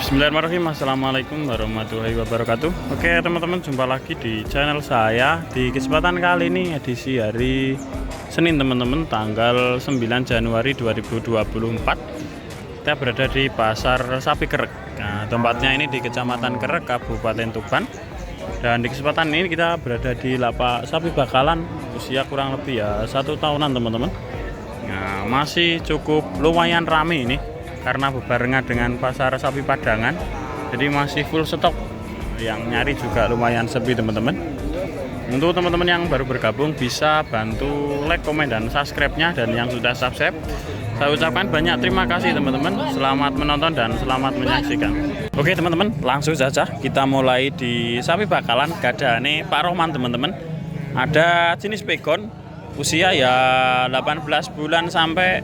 Bismillahirrahmanirrahim. Assalamualaikum warahmatullahi wabarakatuh. Oke teman-teman, jumpa lagi di channel saya. Di kesempatan kali ini edisi hari Senin teman-teman, tanggal 9 Januari 2024. Kita berada di Pasar Sapi Kerek. Nah, tempatnya ini di Kecamatan Kerek, Kabupaten Tuban. Dan di kesempatan ini kita berada di lapak sapi bakalan usia kurang lebih ya 1 tahunan teman-teman. Nah, masih cukup lumayan rame ini karena berbarengan dengan pasar sapi padangan, jadi masih full stok. Yang nyari juga lumayan sepi teman-teman. Untuk teman-teman yang baru bergabung bisa bantu like, komen, dan subscribe-nya, dan yang sudah subscribe saya ucapkan banyak terima kasih teman-teman. Selamat menonton dan selamat menyaksikan. Oke teman-teman, langsung saja kita mulai di sapi bakalan gadane Pak Rohman teman-teman. Ada jenis pegon usia ya 18 bulan sampai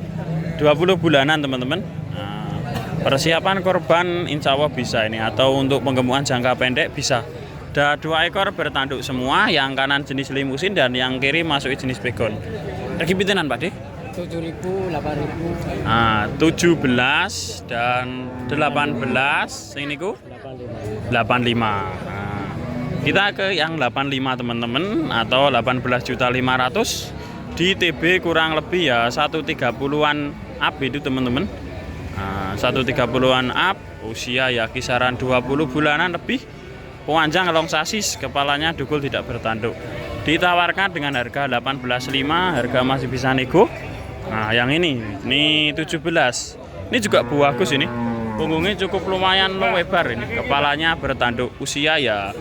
20 bulanan teman-teman. Persiapan korban insya Allah bisa ini, atau untuk penggemukan jangka pendek bisa. Ada 2 ekor bertanduk semua, yang kanan jenis limusin dan yang kiri masuk jenis pegon. Regi pintenan Pak De? 7.000, 8.000. 17 dan 18 ini ku 85. Kita ke yang 85 teman-teman, atau 18.500.000 di TB kurang lebih ya 130-an up itu teman-teman. 130-an up, usia ya kisaran 20 bulanan lebih, panjang long sasis, kepalanya dukul tidak bertanduk. Ditawarkan dengan harga 18.500, harga masih bisa nego. Nah, yang ini 17. Ini juga bagus ini. Punggungnya cukup lumayan lebar ini, kepalanya bertanduk, usia ya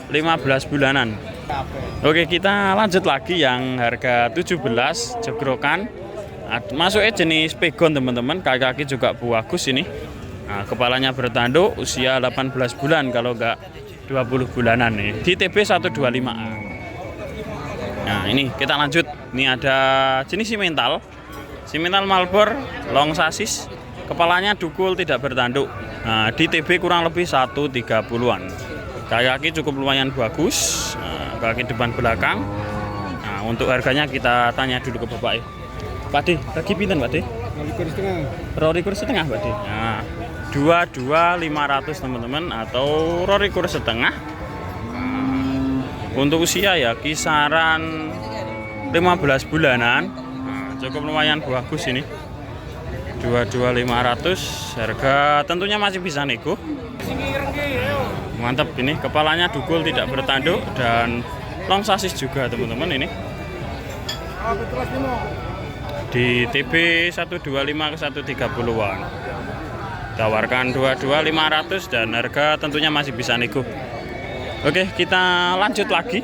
15 bulanan. Oke, kita lanjut lagi yang harga 17 jegrokan. Masuknya jenis pegon teman-teman, kaki-kaki juga bagus ini. Nah, kepalanya bertanduk, usia 18 bulan kalau enggak 20 bulanan nih. Di TB 125A. Nah, ini kita lanjut. Ini ada jenis simental. Simental Malbor long sasis, kepalanya dukul tidak bertanduk. Nah, di TB kurang lebih 130-an. Kaki-kaki cukup lumayan bagus. Kaki depan belakang. Nah, untuk harganya kita tanya dulu ke Bapak. Pak De, lagi pinten Pak De? 2,5 Pak De. Nah, 22.500 teman-teman, atau 2,5. Untuk usia ya kisaran 15 bulanan. Nah, cukup lumayan bagus ini. 22.500, harga tentunya masih bisa nego. Mantap ini, kepalanya dukul tidak bertanduk dan long sasis juga teman-teman ini. Di TB 125 ke 130-an. Tawarkan 22.500 dan harga tentunya masih bisa nego. Oke, kita lanjut lagi.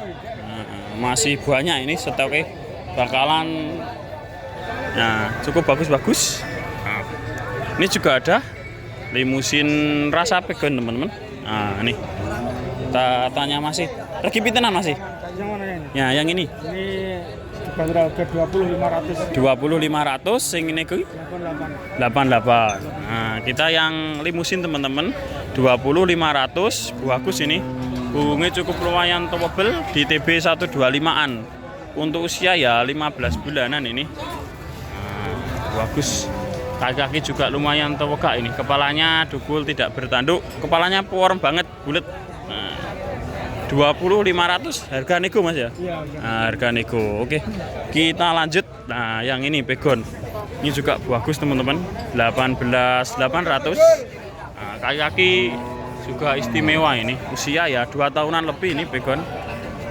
Masih banyak ini stoknya bakalan. Nah, cukup bagus-bagus. Nah, ini juga ada limusin rasa pegon teman-teman. Nah, ini kita tanya masih. Regi pintenan masih? Yang mana ini? Ya, yang ini. Ini dibanderol ke 20.500. 20.500 sing ini ke 88. Nah, kita yang limusin teman-teman 20.500, bagus ini. Punggungnya cukup lumayan tebel, di TB 125-an. Untuk usia ya 15 bulanan ini. Nah, bagus. Kaki-kaki juga lumayan tegak ini. Kepalanya dukul tidak bertanduk, kepalanya warm banget, bulat. 20.500 harga nego Mas ya? Iya. Nah, harga nego. Oke. Kita lanjut. Nah, yang ini pegon. Ini juga bagus teman-teman. 18.800. Nah, kaki-kaki juga istimewa ini. Usia ya 2 tahunan lebih ini pegon.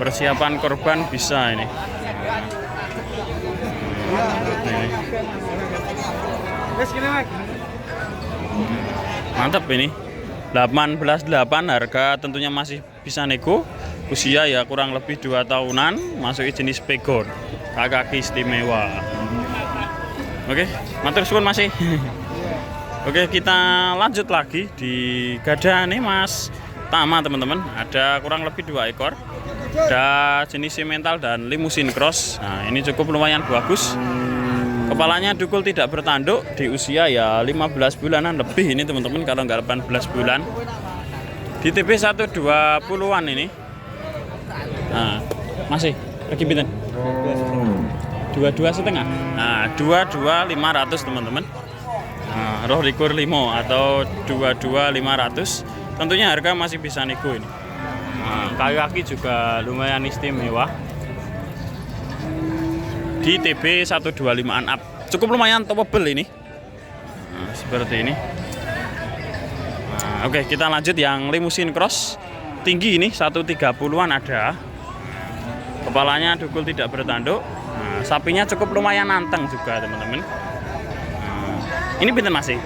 Persiapan korban bisa ini. Mantap ini. 18.800, harga tentunya masih bisa nego. Usia ya kurang lebih 2 tahunan, masuk jenis pegon, kaki istimewa. Oke, matur suwun masih. Oke, kita lanjut lagi di gadane Mas Tama teman-teman. Ada kurang lebih 2 ekor. Ada jenis simental dan limusin cross. Nah, ini cukup lumayan bagus. Kepalanya dukul tidak bertanduk, di usia ya 15 bulanan lebih ini teman-teman, kalau nggak 18 bulan. Di TB 120-an ini. Nah, masih lagi pinten? 22,5. Nah, 22.500 teman-teman. Nah, roh likur 5 atau 22.500. Tentunya harga masih bisa nego ini. Kaki juga lumayan istimewa. Di TB 125an up. Cukup lumayan towable ini. Seperti ini. Oke, kita lanjut yang limusin cross. Tinggi ini 130-an ada. Kepalanya dugul tidak bertanduk. Sapinya cukup lumayan anteng juga teman-teman. Ini pinten masih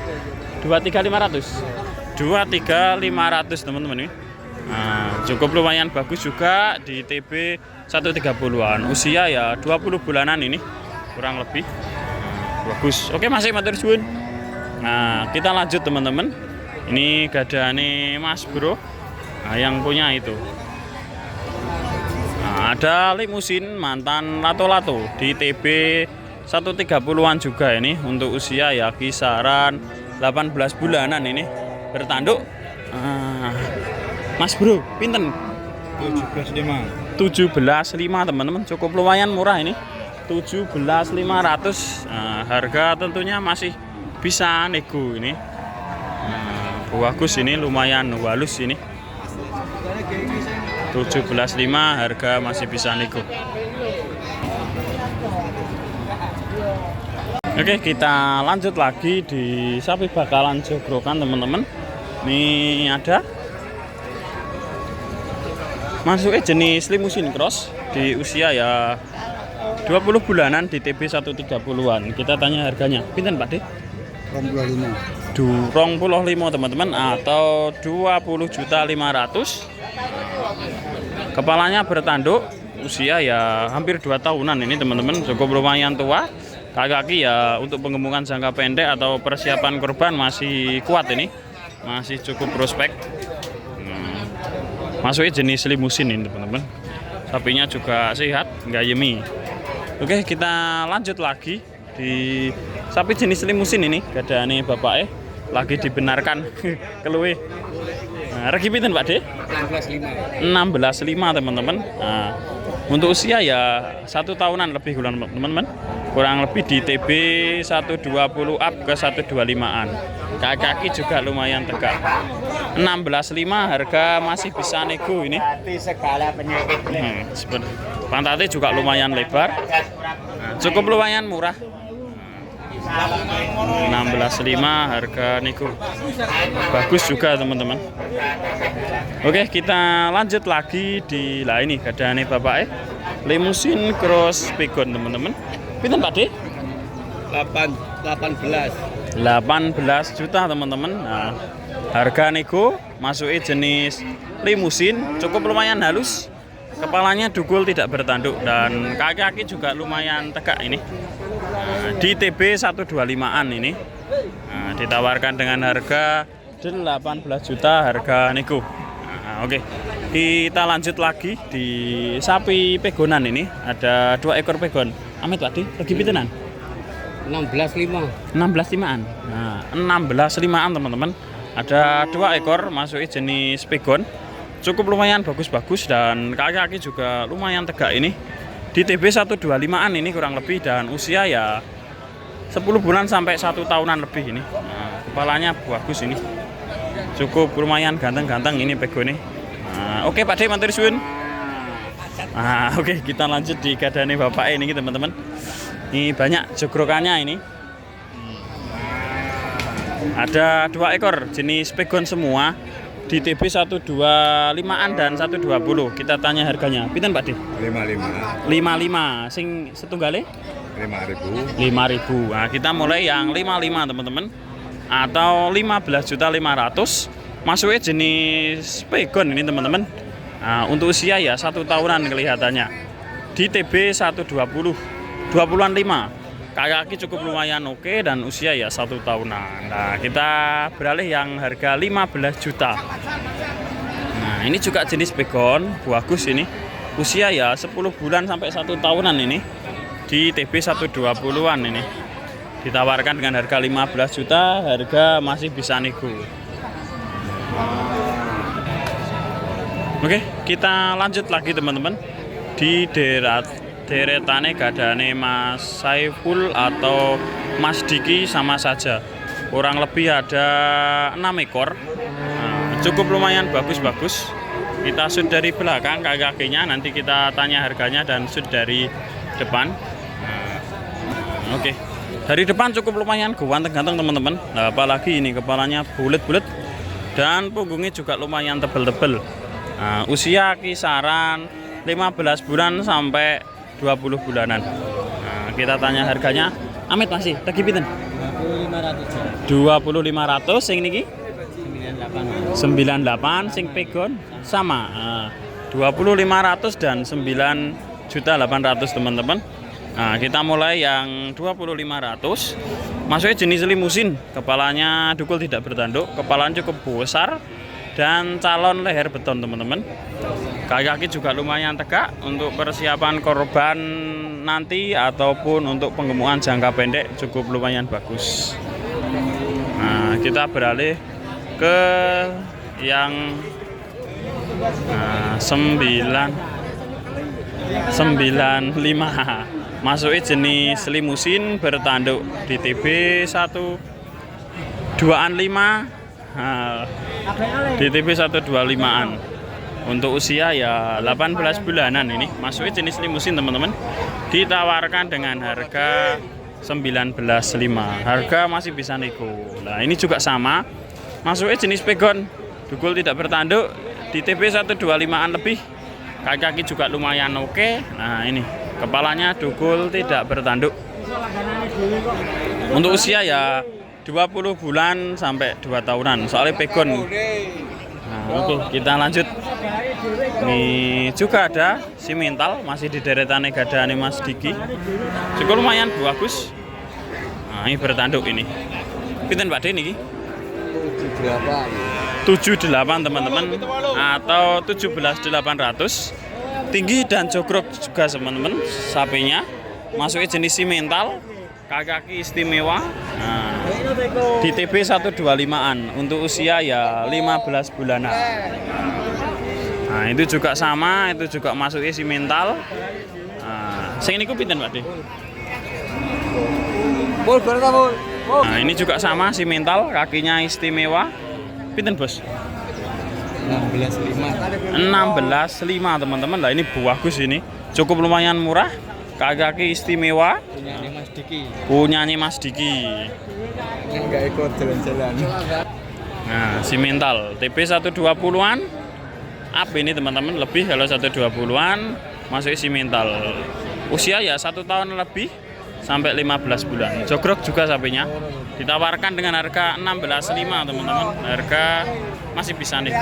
23.500. 23.500 teman-teman ini. Cukup lumayan bagus juga di TB 130-an. Usia ya 20 bulanan ini kurang lebih. Bagus. Oke, masih matur suwun. Kita lanjut teman-teman. Ini gadane Mas Bro. Yang punya itu. Ada limusin mantan lato-lato di TB 130-an juga ini untuk usia ya kisaran 18 bulanan ini bertanduk. Mas Bro, pinten? 17.5 teman-teman, cukup lumayan murah ini. 17.500. Harga tentunya masih bisa nego ini. Bagus ini, lumayan halus ini. 17.500 harga masih bisa nego. Oke, kita lanjut lagi di sapi bakalan jogrokan teman-teman. Ini ada masuknya jenis limusin cross di usia ya 20 bulanan di TB 130-an. Kita tanya harganya. Pinten Pak De? 25 teman-teman atau 20.500. Kepalanya bertanduk, usia ya hampir 2 tahunan ini teman-teman, cukup lumayan tua. Kaki ya untuk pengembangan jangka pendek atau persiapan kurban masih kuat ini, masih cukup prospek. Masuknya jenis limusin ini teman-teman. Sapinya juga sehat, nggak yemi. Oke, kita lanjut lagi di sapi jenis limusin ini. Gadane bapaknya lagi dibenarkan keluwe. Regi pinten Pak De? 16.5 teman-teman. Untuk usia ya 1 tahunan lebih teman-teman. Kurang lebih di TB 120 up ke 125an. Kaki juga lumayan tegak. 16.5 harga masih bisa nego ini. Pantatnya juga lumayan lebar. Cukup lumayan murah. 16.5 harga nego. Bagus juga teman-teman. Oke, kita lanjut lagi di ini gadane bapaknya limusin cross pegon teman-teman. Pinten Pak De? 18 juta teman-teman. Harga nego, masuknya jenis limusin, cukup lumayan halus. Kepalanya dugul tidak bertanduk dan kaki-kaki juga lumayan tegak ini. Di TB 125an ini. Ditawarkan dengan harga 18 juta harga nego. Oke. Kita lanjut lagi di sapi pegonan ini. Ada 2 ekor pegon. Amit Pak De, lagi pintenan? 16.5an. 16.5an teman-teman. Ada 2 ekor masuknya jenis pegon. Cukup lumayan bagus-bagus dan kaki-kaki juga lumayan tegak ini. Di TB 125an ini kurang lebih dan usia ya 10 bulan sampai 1 tahunan lebih ini. Kepalanya bagus ini. Cukup lumayan ganteng-ganteng ini pegon ini. Oke Pak De, matur suwun. Oke, kita lanjut di gadane bapak ini teman-teman. Ini banyak jogrokannya ini. Ada 2 ekor jenis pegon semua di TB 125an dan 120. Kita tanya harganya. Pinten Pak De? 55. Sing setunggale? 5.000. Nah, kita mulai yang 55 teman-teman. Atau 15.500. Masuknya jenis pegon ini teman-teman. Untuk usia ya 1 tahunan kelihatannya. Di TB 120, 20-an 5. Kaki cukup lumayan oke dan usia ya 1 tahunan. Nah, kita beralih yang harga 15 juta. Nah, ini juga jenis pegon, bagus ini. Usia ya 10 bulan sampai 1 tahunan ini. Di TB 120-an ini. Ditawarkan dengan harga 15 juta, harga masih bisa nego. Oke, kita lanjut lagi teman-teman. Di deretane gadane Mas Saiful atau Mas Diki sama saja. kurang lebih ada 6 ekor. Cukup lumayan bagus-bagus. Kita shoot dari belakang kaki-kakinya, nanti kita tanya harganya dan shoot dari depan. Oke. Dari depan cukup lumayan ganteng-ganteng teman-teman. Nah, apalagi ini kepalanya bulet-bulet dan punggungnya juga lumayan tebel-tebel. Usia kisaran 15 bulan sampai 20 bulanan. Kita tanya harganya. Amit masih tagi pinten? 25.500 sing niki? 98 sing pegon sama. 25.000 dan 9.800.000 teman-teman. Nah, kita mulai yang 25.000. Masuknya jenis limusin, kepalanya dukul tidak bertanduk, kepalanya cukup besar dan calon leher beton teman-teman. Kaki-kaki juga lumayan tegak untuk persiapan korban nanti ataupun untuk penggemukan jangka pendek cukup lumayan bagus. Nah, kita beralih ke yang 95. Masuknya jenis limusin bertanduk DTB 125. DTB 125an. Untuk usia ya 18 bulanan ini. Masuknya jenis limusin teman-teman. Ditawarkan dengan harga 19.500. Harga masih bisa nego. Nah, ini juga sama. Masuknya jenis pegon. Dukul tidak bertanduk. DTB 125an lebih. Kaki-kaki juga lumayan oke. Nah, ini kepalanya dukul tidak bertanduk. Untuk usia ya 20 bulan sampai 2 tahunan. Soalnya pegon. Nah, oke, kita lanjut. Ini juga ada simental, masih di deretan gadane Mas Diki. Cukup lumayan bagus. Nah, ini bertanduk ini. Pinten Pak Den iki? 78 teman-teman atau 17.800. Tinggi dan jogrok juga teman-teman sapinya. Masuknya jenis simental, kaki istimewa. Nah, DTB 125an untuk usia ya 15 bulanan. Nah, itu juga sama, itu juga masuknya simental. Nah, sing niku pinten Pak De? Nah, ini juga sama simental, kakinya istimewa. Pinten Bos? 16.5 teman-teman. Lah ini bagus ini. Cukup lumayan murah. Kaki istimewa. Punyanya Mas Diki. Enggak ikut jalan-jalan. Nah, simental TP 120-an. Up ini teman-teman, lebih kalau 120-an masuk simental. Usia ya 1 tahun lebih sampai 15 bulan. Jogrok juga sapinya. Ditawarkan dengan harga 16.500 teman-teman. Harga masih bisa nih.